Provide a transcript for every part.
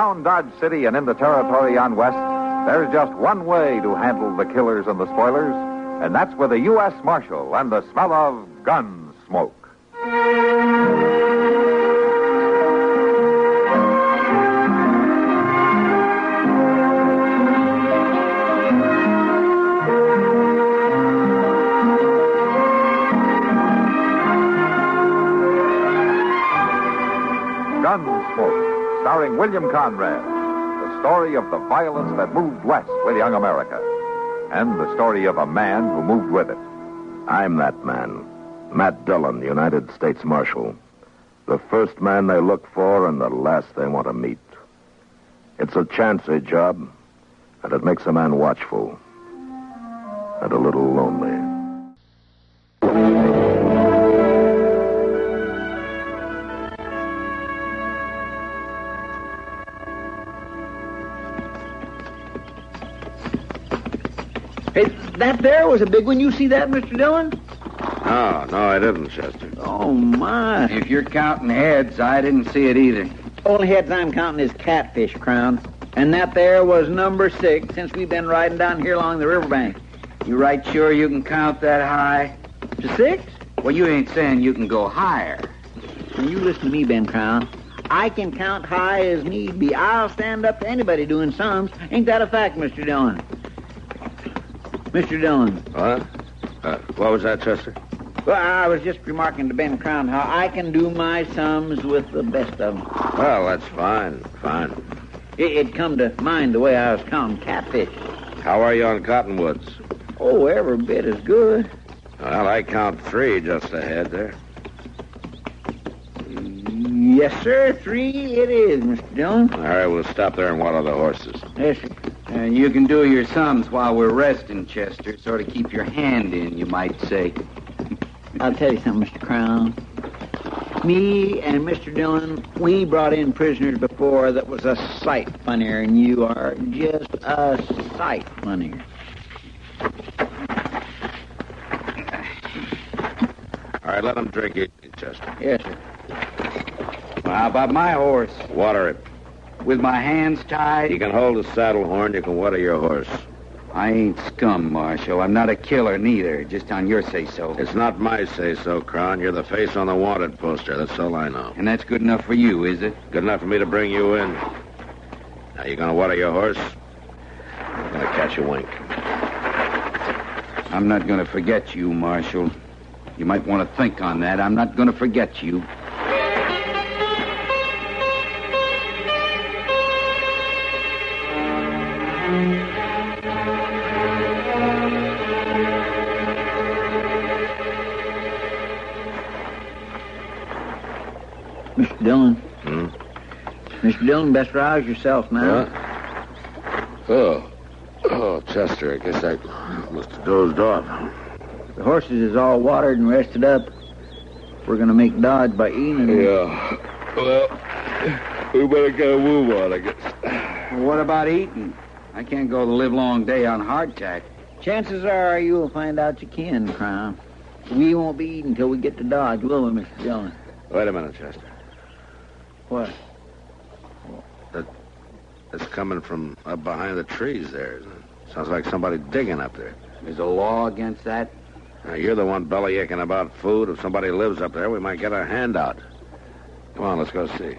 Around Dodge City and in the territory on West, there's just one way to handle the killers and the spoilers, and that's with a U.S. Marshal and the smell of Gunsmoke. Gunsmoke, starring William Conrad, the story of the violence that moved west with young America, and the story of a man who moved with it. I'm that man, Matt Dillon, the United States Marshal. The first man they look for and the last they want to meet. It's a chancy job, and it makes a man watchful and a little lonely. Hey, that there was a big one. You see that, Mr. Dillon? No, I didn't, Chester. Oh, my. If you're counting heads, I didn't see it either. Only heads I'm counting is catfish, Crown. And that there was number 6 since we've been riding down here along the riverbank. You right sure you can count that high? To 6? Well, you ain't saying you can go higher. Now, you listen to me, Ben Crown. I can count high as need be. I'll stand up to anybody doing sums. Ain't that a fact, Mr. Dillon? Mr. Dillon. What? What was that, Chester? Well, I was just remarking to Ben Crown how I can do my sums with the best of them. Well, that's fine. It come to mind the way I was counting catfish. How are you on cottonwoods? Oh, every bit as good. Well, I count 3 just ahead there. Yes, sir. 3 it is, Mr. Dillon. All right, we'll stop there and water the horses. Yes, sir. And you can do your sums while we're resting, Chester. Sort of keep your hand in, you might say. I'll tell you something, Mr. Crown. Me and Mr. Dillon, we brought in prisoners before that was a sight funnier, and you are just a sight funnier. All right, let them drink it, Chester. Yes, sir. Well, how about my horse? Water it. With my hands tied? You can hold the saddle horn, you can water your horse. I ain't scum, Marshal. I'm not a killer, neither. Just on your say-so. It's not my say-so, Crown. You're the face on the wanted poster. That's all I know. And that's good enough for you, is it? Good enough for me to bring you in. Now, you gonna water your horse? I'm gonna catch a wink. I'm not going to forget you, Marshal. You might want to think on that. I'm not going to forget you. Mr. Dillon. Mr. Dillon, best rouse yourself now. What? Oh, Chester, I guess I must have dozed off. The horses is all watered and rested up. We're going to make Dodge by eating them. Yeah. Well, we better get a move on, I guess. Well, what about eating? I can't go the livelong day on hardtack. Chances are you'll find out you can, Crown. We won't be eating until we get to Dodge, will we, Mr. Dillon? Wait a minute, Chester. What? That's coming from up behind the trees there. Sounds like somebody digging up there. There's a law against that? Now, you're the one bellyaching about food. If somebody lives up there, we might get a handout. Come on, let's go see.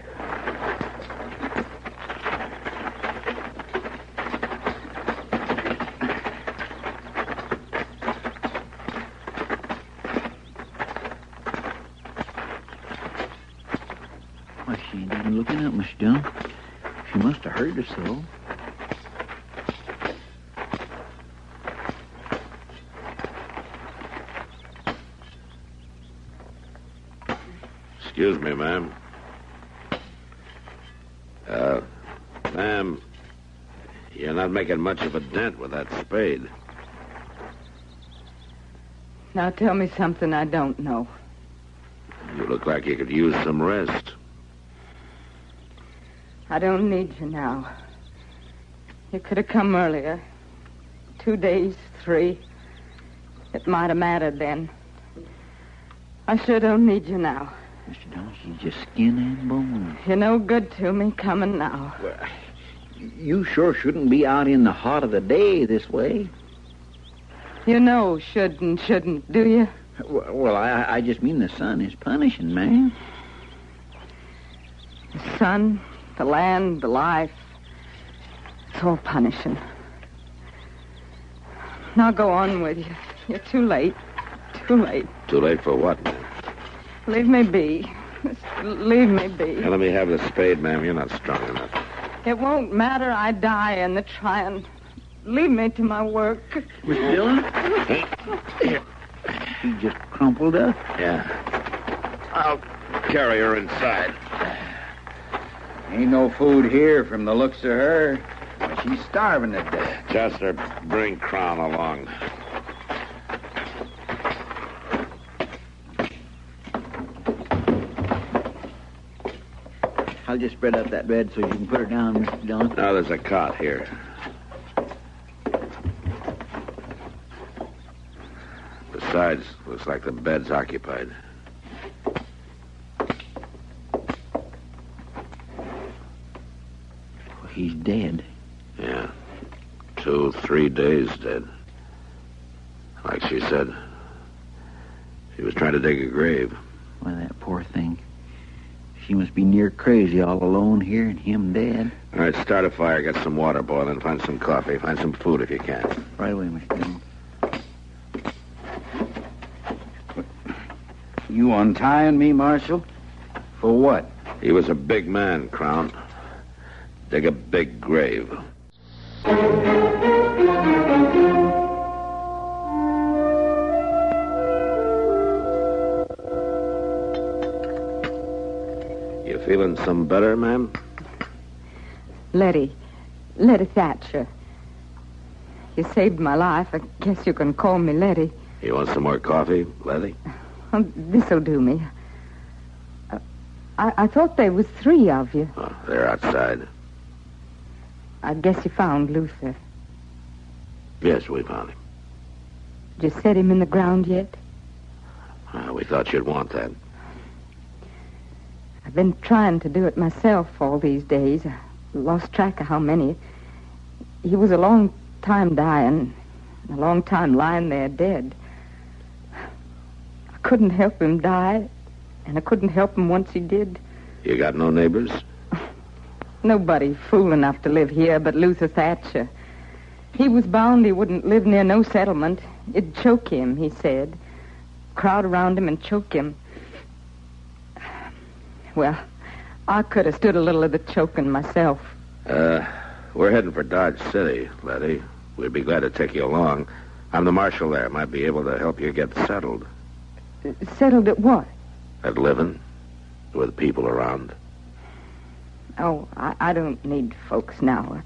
Well, she ain't even looking up, Mr. Dillon. She must have heard us, though. Excuse me, ma'am. Ma'am, you're not making much of a dent with that spade. Now tell me something I don't know. You look like you could use some rest. I don't need you now. You could have come earlier. 2 days, 3. It might have mattered then. I sure don't need you now. Mr. Dillon, she's just skin and bone. You're no good to me coming now. Well, you sure shouldn't be out in the hot of the day this way. You know should and shouldn't, do you? Well, I just mean the sun is punishing, man. The sun, the land, the life. It's all punishing. Now go on with you. You're too late. Too late. Too late for what, ma'am? Leave me be. Just leave me be. Now, let me have the spade, ma'am. You're not strong enough. It won't matter. I die in the trying. Leave me to my work. Mr. Dillon? She just crumpled up. Yeah. I'll carry her inside. Ain't no food here from the looks of her. She's starving to death. Chester, bring Crown along. I'll just spread out that bed so you can put her down, Mr. Dillon. Now, there's a cot here. Besides, looks like the bed's occupied. Well, he's dead. Yeah. 2-3 days dead. Like she said. She was trying to dig a grave. Why, that poor thing. She must be near crazy all alone here and him dead. All right, start a fire, get some water boiling, find some coffee, find some food if you can. Right away, Mr. Dillon. You untying me, Marshal? For what? He was a big man, Crown. Dig a big grave. You feeling some better, ma'am? Letty Thatcher. You saved my life. I guess you can call me Letty. You want some more coffee, Letty? Oh, this'll do me. I thought there was 3 of you. Oh, they're outside. I guess you found Luther. Yes, we found him. Did you set him in the ground yet? We thought you'd want that. I've been trying to do it myself all these days. I lost track of how many. He was a long time dying, a long time lying there dead. I couldn't help him die, and I couldn't help him once he did. You got no neighbors? Nobody fool enough to live here but Luther Thatcher. He was bound he wouldn't live near no settlement. It'd choke him, he said. Crowd around him and choke him. Well, I could have stood a little of the choking myself. We're heading for Dodge City, Letty. We'd be glad to take you along. I'm the marshal there. Might be able to help you get settled. Settled at what? At living, with people around. Oh, I don't need folks now.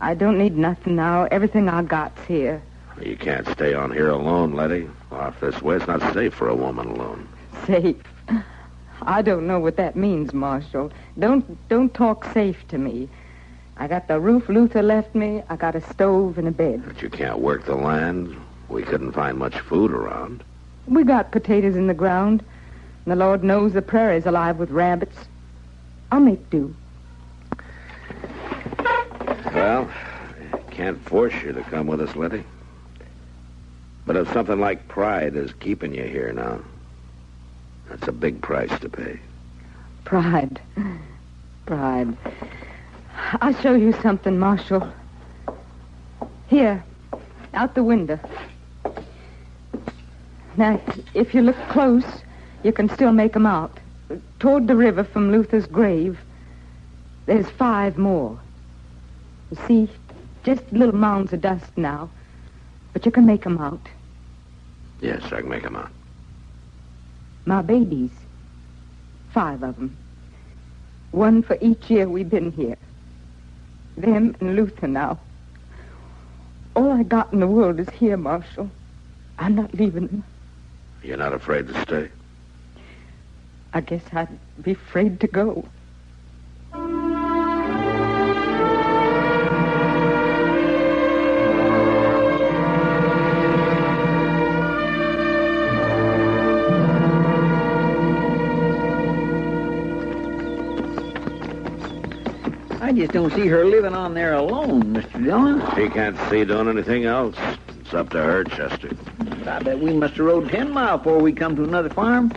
I don't need nothing now. Everything I got's here. You can't stay on here alone, Letty. Off this way, it's not safe for a woman alone. Safe? I don't know what that means, Marshal. Don't talk safe to me. I got the roof Luther left me. I got a stove and a bed. But you can't work the land. We couldn't find much food around. We got potatoes in the ground. And the Lord knows the prairie's alive with rabbits. I'll make do. Well, can't force you to come with us, Letty. But if something like pride is keeping you here now, that's a big price to pay. Pride. I'll show you something, Marshal. Here, out the window. Now, if you look close, you can still make 'em out. Toward the river from Luther's grave, there's 5 more. You see, just little mounds of dust now. But you can make 'em out. Yes, I can make them out. My babies. 5 of 'em. 1 for each year we've been here. Them and Luther now. All I got in the world is here, Marshal. I'm not leaving them. You're not afraid to stay? I guess I'd be afraid to go. just don't see her living on there alone, Mr. Dillon. She can't see doing anything else. It's up to her, Chester. I bet we must have rode 10 miles before we come to another farm.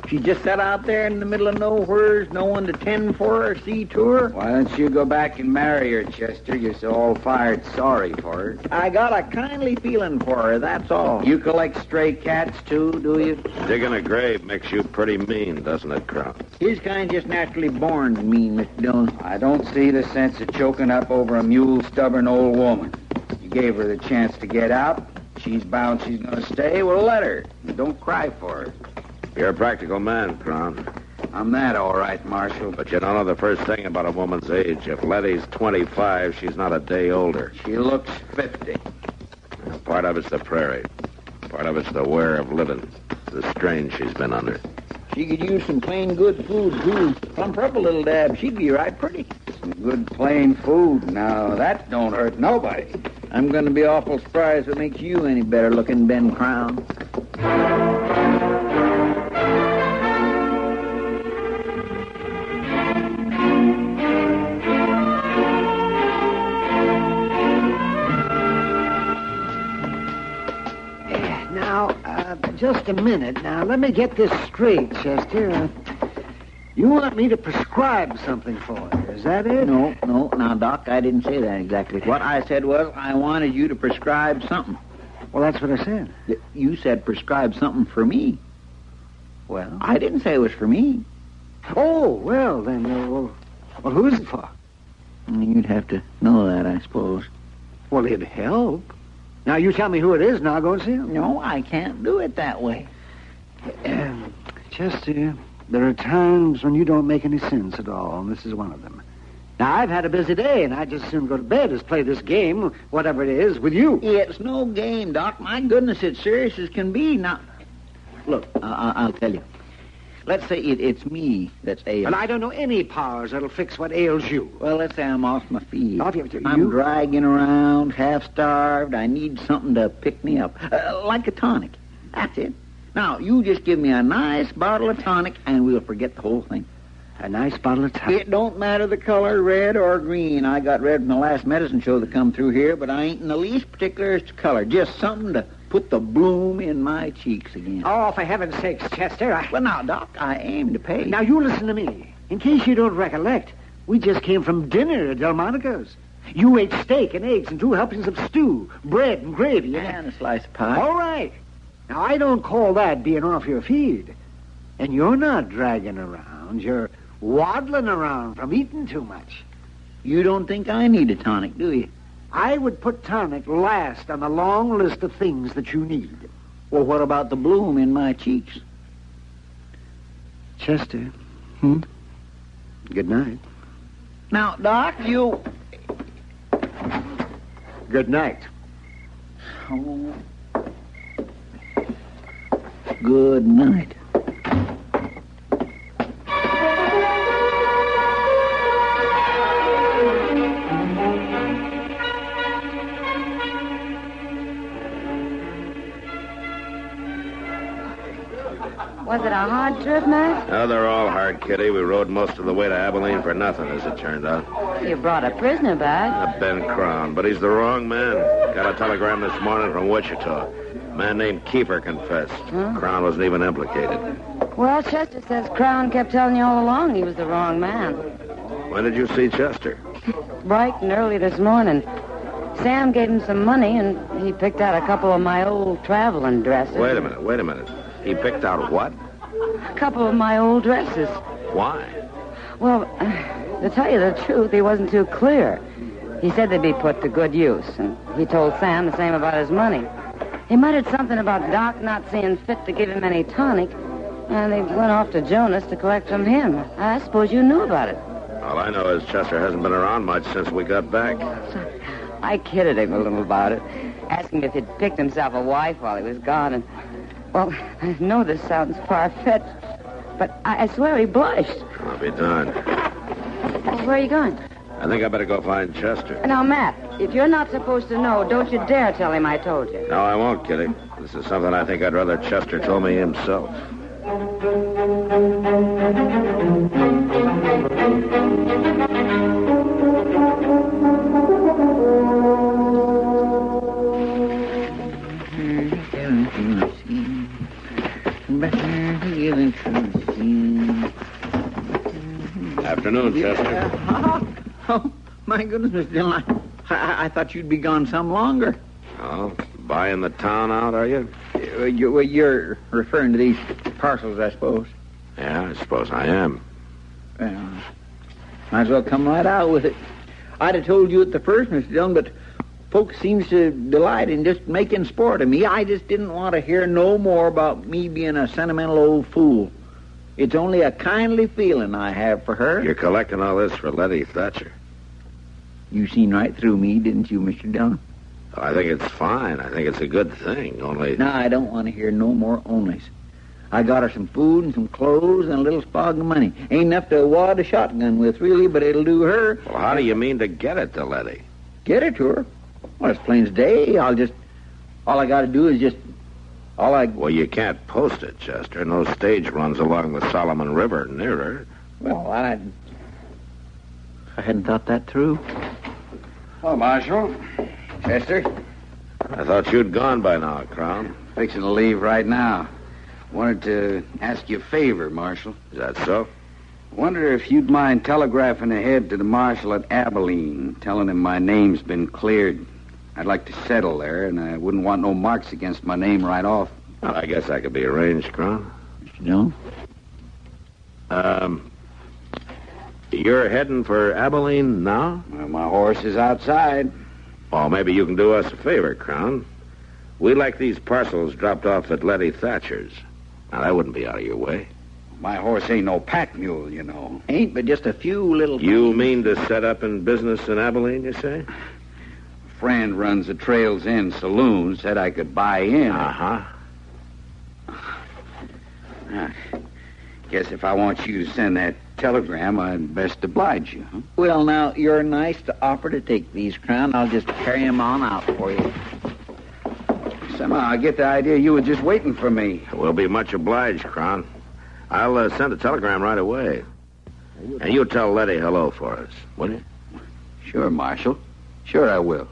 She just sat out there in the middle of nowheres, no one to tend for her, see to her. Why don't you go back and marry her, Chester? You're so all-fired sorry for her. I got a kindly feeling for her, that's all. You collect stray cats, too, do you? Digging a grave makes you pretty mean, doesn't it, Crown? His kind just naturally born mean, Mr. Dillon. I don't see the sense of choking up over a mule-stubborn old woman. You gave her the chance to get out. She's bound she's going to stay. Well, let her. Don't cry for her. You're a practical man, Crown. I'm that all right, Marshal. But you don't know the first thing about a woman's age. If Letty's 25, she's not a day older. She looks 50. Part of it's the prairie. Part of it's the wear of living. The strain she's been under. She could use some plain good food, too. Plump her up a little, Dad. She'd be right pretty. Some good plain food. Now, that don't hurt nobody. I'm going to be awful surprised if it makes you any better looking, Ben Crown. Just a minute. Now, let me get this straight, Chester. You want me to prescribe something for you, is that it? No. Now, Doc, I didn't say that exactly. What I said was I wanted you to prescribe something. Well, that's what I said. You said prescribe something for me. Well? I didn't say it was for me. Oh, well, then, well, who is it for? You'd have to know that, I suppose. Well, it'd help. Now, you tell me who it is, and I'll go and see him. No, I can't do it that way. Chester, there are times when you don't make any sense at all, and this is one of them. Now, I've had a busy day, and I'd just as soon go to bed as play this game, whatever it is, with you. It's no game, Doc. My goodness, it's serious as can be. Now, look, I'll tell you. Let's say it's me that's ailing. And I don't know any powers that'll fix what ails you. Well, let's say I'm off my feet. Off your I'm dragging around, half-starved. I need something to pick me up. Like a tonic. That's it. Now, you just give me a nice bottle of tonic, and we'll forget the whole thing. A nice bottle of tonic? It don't matter the color, red or green. I got red from the last medicine show that come through here, but I ain't in the least particular as to color. Just something to put the bloom in my cheeks again. Oh, for heaven's sakes, Chester. Well, now, Doc, I aim to pay. Now, you listen to me. In case you don't recollect, we just came from dinner at Delmonico's. You ate steak and eggs and 2 helpings of stew, bread and gravy. And a slice of pie. All right. Now, I don't call that being off your feed. And you're not dragging around. You're waddling around from eating too much. You don't think I need a tonic, do you? I would put tonic last on the long list of things that you need. Well, what about the bloom in my cheeks? Chester. Good night. Now, Doc, you... Good night. Oh. Good night. Was it a hard trip, Matt? No, they're all hard, Kitty. We rode most of the way to Abilene for nothing, as it turned out. You brought a prisoner back. Ben Crown, but he's the wrong man. Got a telegram this morning from Wichita. A man named Keeper confessed. Crown wasn't even implicated. Well, Chester says Crown kept telling you all along he was the wrong man. When did you see Chester? Bright and early this morning. Sam gave him some money, and he picked out a couple of my old traveling dresses. Wait a minute. He picked out what? A couple of my old dresses. Why? Well, to tell you the truth, he wasn't too clear. He said they'd be put to good use, and he told Sam the same about his money. He muttered something about Doc not seeing fit to give him any tonic, and they went off to Jonas to collect from him. I suppose you knew about it. All I know is Chester hasn't been around much since we got back. I kidded him a little about it, asking him if he'd picked himself a wife while he was gone, and... Well, I know this sounds far-fetched, but I swear he blushed. I'll be darned. Well, where are you going? I think I better go find Chester. Now, Matt, if you're not supposed to know, don't you dare tell him I told you. No, I won't, Kitty. This is something I think I'd rather Chester told me himself. Real interesting. Afternoon, Chester. Oh, my goodness, Mr. Dillon. I thought you'd be gone some longer. Oh, buying the town out, are you? You're referring to these parcels, I suppose. Yeah, I suppose I am. Well, might as well come right out with it. I'd have told you at the first, Mr. Dillon, but folks seems to delight in just making sport of me. I just didn't want to hear no more about me being a sentimental old fool. It's only a kindly feeling I have for her. You're collecting all this for Letty Thatcher. You seen right through me, didn't you, Mr. Dillon? Oh, I think it's fine. I think it's a good thing, only... No, I don't want to hear no more onlys. I got her some food and some clothes and a little spog of money. Ain't enough to wad a shotgun with, really, but it'll do her. Well, how do you mean to get it to Letty? Get her to her? Well, it's plain as day. All I got to do is just... Well, you can't post it, Chester. No stage runs along the Solomon River near her. Well, I hadn't thought that through. Oh, Marshal. Chester. I thought you'd gone by now, Crown. Fixing to leave right now. Wanted to ask you a favor, Marshal. Is that so? Wonder if you'd mind telegraphing ahead to the marshal at Abilene, telling him my name's been cleared. I'd like to settle there, and I wouldn't want no marks against my name right off. Well, I guess that could be arranged, Crown. Mr. Dillon? You're heading for Abilene now? Well, my horse is outside. Well, maybe you can do us a favor, Crown. We'd like these parcels dropped off at Letty Thatcher's. Now, that wouldn't be out of your way. My horse ain't no pack mule, you know. Ain't but just a few little... You mean to set up in business in Abilene, you say? A friend runs a Trails End saloon, said I could buy in. Uh-huh. Guess if I want you to send that telegram, I'd best oblige you, huh? Well, now, you're nice to offer to take these, Crown. I'll just carry them on out for you. Somehow I get the idea you were just waiting for me. We'll be much obliged, Crown. I'll send a telegram right away. And you tell Letty hello for us, will you? Sure, Marshal. Sure I will.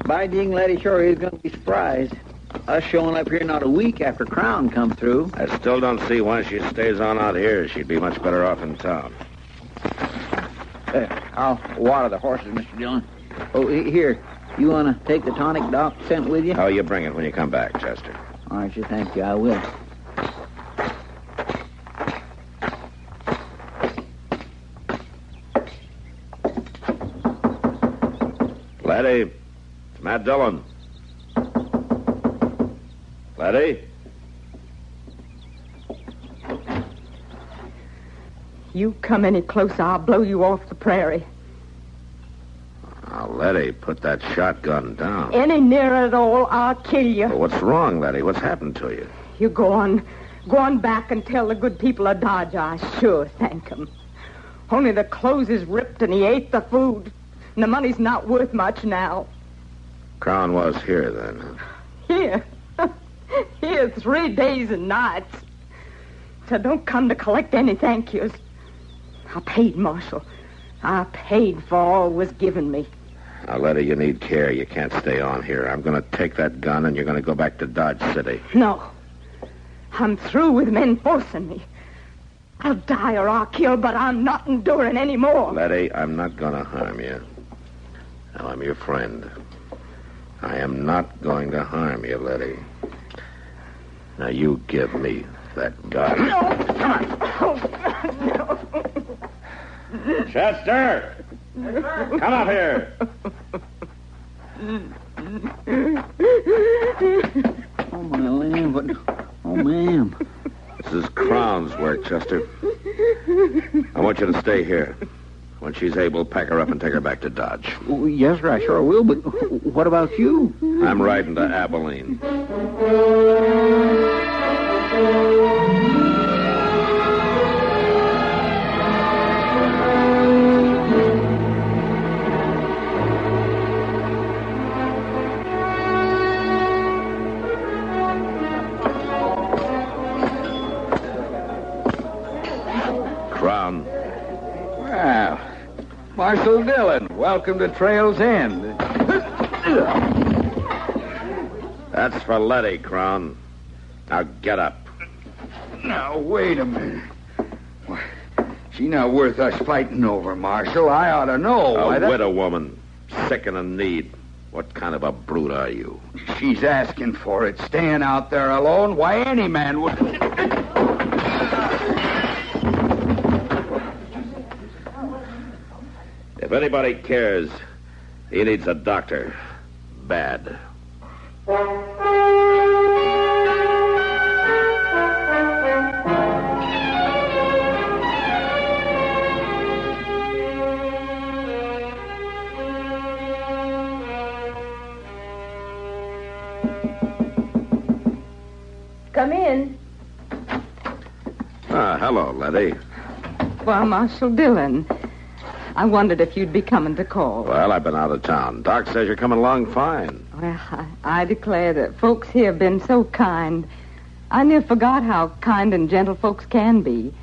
By jing, Letty sure is going to be surprised. Us showing up here not a week after Crown come through. I still don't see why she stays on out here. She'd be much better off in town. I'll water the horses, Mr. Dillon. Oh, here. You want to take the tonic Doc sent with you? Oh, you bring it when you come back, Chester. All right, sure, thank you. I will. Letty, it's Matt Dillon. Letty? You come any closer, I'll blow you off the prairie. Now, Letty, put that shotgun down. Any nearer at all, I'll kill you. Well, what's wrong, Letty? What's happened to you? You go on back and tell the good people of Dodge I sure thank 'em. Only the clothes is ripped and he ate the food. And the money's not worth much now. Crown was here, then, huh? Here. Here 3 days and nights. So don't come to collect any thank yous. I paid, Marshal. I paid for all was given me. Now, Letty, you need care. You can't stay on here. I'm going to take that gun and you're going to go back to Dodge City. No. I'm through with men forcing me. I'll die or I'll kill, but I'm not enduring any more. Letty, I'm not going to harm you. Now, I'm your friend. I am not going to harm you, Letty. Now, you give me that gun. No. No. Chester! Come up here. Oh, my land, what... Oh, ma'am. This is Crown's work, Chester. I want you to stay here. When she's able, pack her up and take her back to Dodge. Oh, yes, sir, I sure will, but what about you? I'm riding to Abilene. Marshal Dillon, welcome to Trail's End. That's for Letty, Crown. Now get up. Now, wait a minute. She not worth us fighting over, Marshal. I ought to know. A widow woman, sick and in need. What kind of a brute are you? She's asking for it, staying out there alone. Why, any man would... If anybody cares, he needs a doctor. Bad. Come in. Hello, Letty. Well, Marshal Dillon, I wondered if you'd be coming to call. Well, I've been out of town. Doc says you're coming along fine. Well, I declare that folks here have been so kind. I near forgot how kind and gentle folks can be.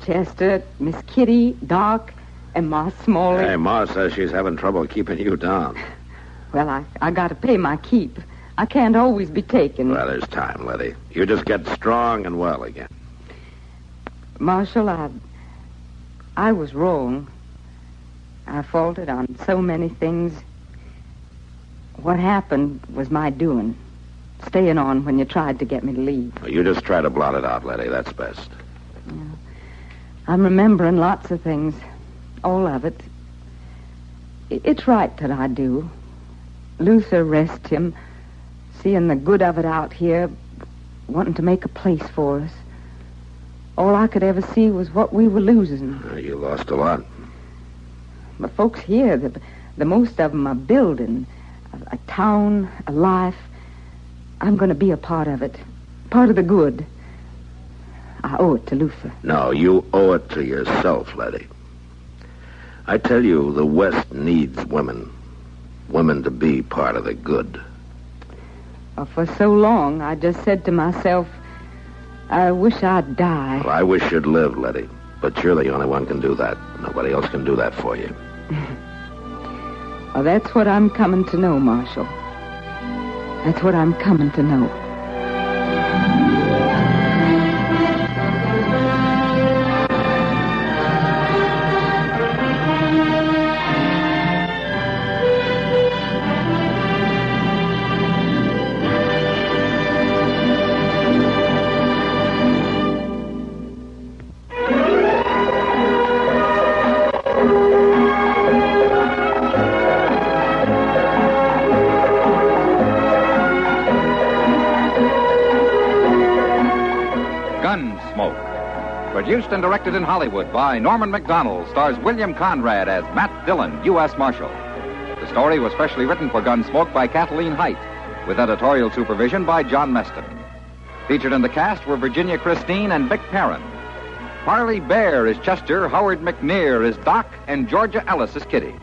Chester, Miss Kitty, Doc, and Ma Smalley. Hey, Ma says she's having trouble keeping you down. Well, I got to pay my keep. I can't always be taken. Well, there's time, Letty. You just get strong and well again. Marshal, I was wrong. I faulted on so many things. What happened was my doing. Staying on when you tried to get me to leave. Well, you just try to blot it out, Letty. That's best. Yeah. I'm remembering lots of things. All of it. It's right that I do. Luther, rest him, seeing the good of it out here, wanting to make a place for us. All I could ever see was what we were losing. You lost a lot. But folks here, the most of them are building a town, a life. I'm going to be a part of it, part of the good. I owe it to Luther. No, you owe it to yourself, Letty. I tell you, the West needs women. Women to be part of the good. Well, for so long, I just said to myself, I wish I'd die. Well, I wish you'd live, Letty. But you're the only one can do that. Nobody else can do that for you. Well, that's what I'm coming to know, Marshal. That's what I'm coming to know. Gunsmoke. Produced and directed in Hollywood by Norman Macdonald, stars William Conrad as Matt Dillon, U.S. Marshal. The story was specially written for Gunsmoke by Kathleen Height, with editorial supervision by John Meston. Featured in the cast were Virginia Christine and Vic Perrin. Parley Bear is Chester, Howard McNear is Doc, and Georgia Ellis is Kitty.